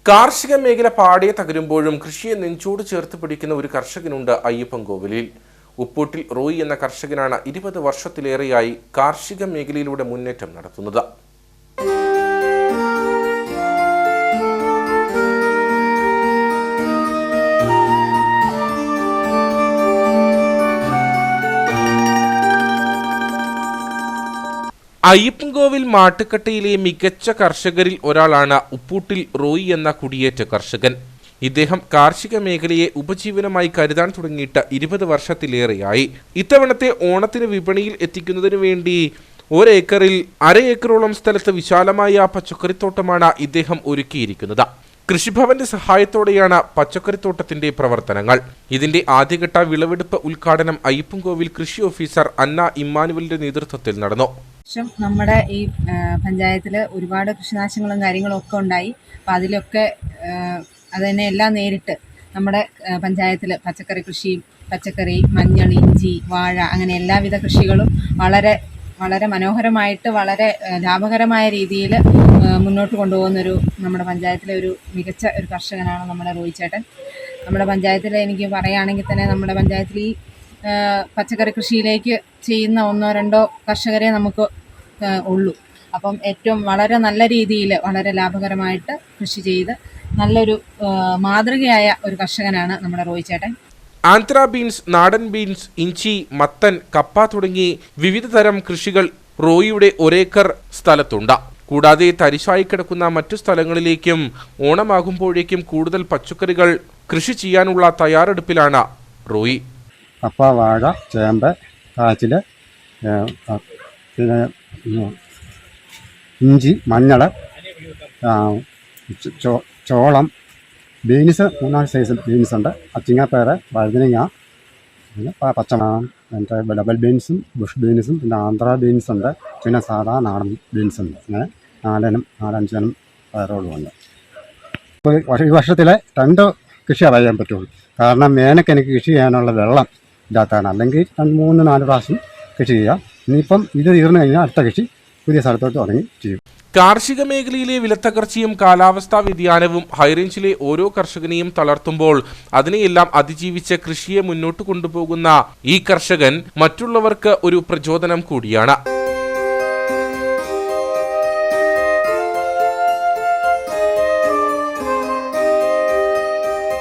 കാർഷിക മേഖല പാടെ തകരുമ്പോഴും കൃഷിയെ നെഞ്ചോട് ചേർത്ത് പിടിക്കുന്ന ഒരു കർഷകനുണ്ട് അയ്യപ്പൻകോവിലിൽ. ഉപ്പൂട്ടിൽ റോയി എന്ന കർഷകനാണ് 20 വർഷത്തിലേറെയായി കാർഷിക മേഖലയിലൂടെ മുന്നേറ്റം നടത്തുന്നത്. അയ്യപ്പൻകോവിൽ മാട്ടുക്കട്ടയിലെ മികച്ച കർഷകരിൽ ഒരാളാണ് ഉപ്പൂട്ടിൽ റോയി എന്ന കുടിയേറ്റ കർഷകൻ. ഇദ്ദേഹം കാർഷിക മേഖലയെ ഉപജീവനമായി കരുതാൻ തുടങ്ങിയിട്ട് 20 വർഷത്തിലേറെയായി. ഇത്തവണത്തെ ഓണത്തിന് വിപണിയിൽ എത്തിക്കുന്നതിനു വേണ്ടി 1 ഏക്കറിൽ 1/2 ഏക്കറോളം സ്ഥലത്ത് വിശാലമായ പച്ചക്കറിത്തോട്ടമാണ് ഇദ്ദേഹം ഒരുക്കിയിരിക്കുന്നത്. കൃഷിഭവന്റെ സഹായത്തോടെയാണ് പച്ചക്കറിത്തോട്ടത്തിന്റെ പ്രവർത്തനങ്ങൾ. ഇതിന്റെ ആദ്യഘട്ട വിളവെടുപ്പ് ഉദ്ഘാടനം അയ്യപ്പൻകോവിൽ കൃഷി ഓഫീസർ അന്ന ഇമ്മാനുവലിന്റെ നേതൃത്വത്തിൽ നടന്നു. നമ്മുടെ ഈ പഞ്ചായത്തിൽ ഒരുപാട് കൃഷിനാശങ്ങളും കാര്യങ്ങളും ഒക്കെ ഉണ്ടായി. അപ്പം അതിലൊക്കെ അതുതന്നെ എല്ലാം നേരിട്ട് നമ്മുടെ പഞ്ചായത്തിൽ പച്ചക്കറി കൃഷിയും പച്ചക്കറി, മഞ്ഞൾ, ഇഞ്ചി, വാഴ അങ്ങനെ എല്ലാവിധ കൃഷികളും വളരെ മനോഹരമായിട്ട് വളരെ ലാഭകരമായ രീതിയിൽ മുന്നോട്ട് കൊണ്ടുപോകുന്നൊരു നമ്മുടെ പഞ്ചായത്തിലെ ഒരു മികച്ച ഒരു കർഷകനാണ് നമ്മുടെ റോയി ചേട്ടൻ. നമ്മുടെ പഞ്ചായത്തിൽ എനിക്ക് പറയുകയാണെങ്കിൽ തന്നെ നമ്മുടെ പഞ്ചായത്തിൽ ഈ പച്ചക്കറി കൃഷിയിലേക്ക് ചെയ്യുന്ന 1-2 കർഷകരെ നമുക്ക് ഉള്ളൂ. അപ്പം ഏറ്റവും വളരെ നല്ല രീതിയിൽ വളരെ ലാഭകരമായിട്ട് കൃഷി ചെയ്ത് നല്ലൊരു മാതൃകയായ ഒരു കർഷകനാണ് നമ്മുടെ റോയി ചേട്ടൻ. ആന്ധ്ര ബീൻസ്, നാടൻ ബീൻസ്, ഇഞ്ചി, മത്തൻ, കപ്പ തുടങ്ങി വിവിധ തരം കൃഷികൾ റോയിയുടെ 1 ഏക്കർ സ്ഥലത്തുണ്ട്. കൂടാതെ തരിശായി കിടക്കുന്ന മറ്റു സ്ഥലങ്ങളിലേക്കും ഓണമാകുമ്പോഴേക്കും കൂടുതൽ പച്ചക്കറികൾ കൃഷി ചെയ്യാനുള്ള തയ്യാറെടുപ്പിലാണ് റോയി. കപ്പ, വാഴ, ചേമ്പ്, കാച്ചിൽ, പിന്നെ ഇഞ്ചി, മഞ്ഞൾ, ചോളം, ബീൻസ് 3-4 സൈസ് ബീൻസ് ഉണ്ട്. അച്ചിങ്ങപ്പയർ, വഴുതനങ്ങ, പിന്നെ മറ്റേ ഡബൽ ബീൻസും ബുഷ് ബീൻസും പിന്നെ ആന്ധ്ര ബീൻസ് ഉണ്ട്. പിന്നെ സാധാ നാടൻ ബീൻസ് ഉണ്ട്. അങ്ങനെ 4-5 ഇനം പയറുകളുമുണ്ട്. ഇപ്പോൾ ഈ വർഷത്തിലെ 2 കൃഷി അറിയാൻ പറ്റുള്ളൂ. കാരണം വേനൽക്ക് എനിക്ക് കൃഷി ചെയ്യാനുള്ള വെള്ളം ഇല്ലാത്തതാണ്. അല്ലെങ്കിൽ 3-4 പ്രാവശ്യം കൃഷി ചെയ്യാം. ഇനിയിപ്പം ഇത് തീർന്നു കഴിഞ്ഞാൽ അടുത്ത കൃഷി പുതിയ സ്ഥലത്തോട്ട് തുടങ്ങി ചെയ്യും. കാർഷിക മേഖലയിലെ വിലത്തകർച്ചയും കാലാവസ്ഥാ വ്യതിയാനവും ഹൈറേഞ്ചിലെ ഓരോ കർഷകനെയും തളർത്തുമ്പോൾ അതിനെയെല്ലാം അതിജീവിച്ച് കൃഷിയെ മുന്നോട്ട് കൊണ്ടുപോകുന്ന ഈ കർഷകൻ മറ്റുള്ളവർക്ക് ഒരു പ്രചോദനം കൂടിയാണ്.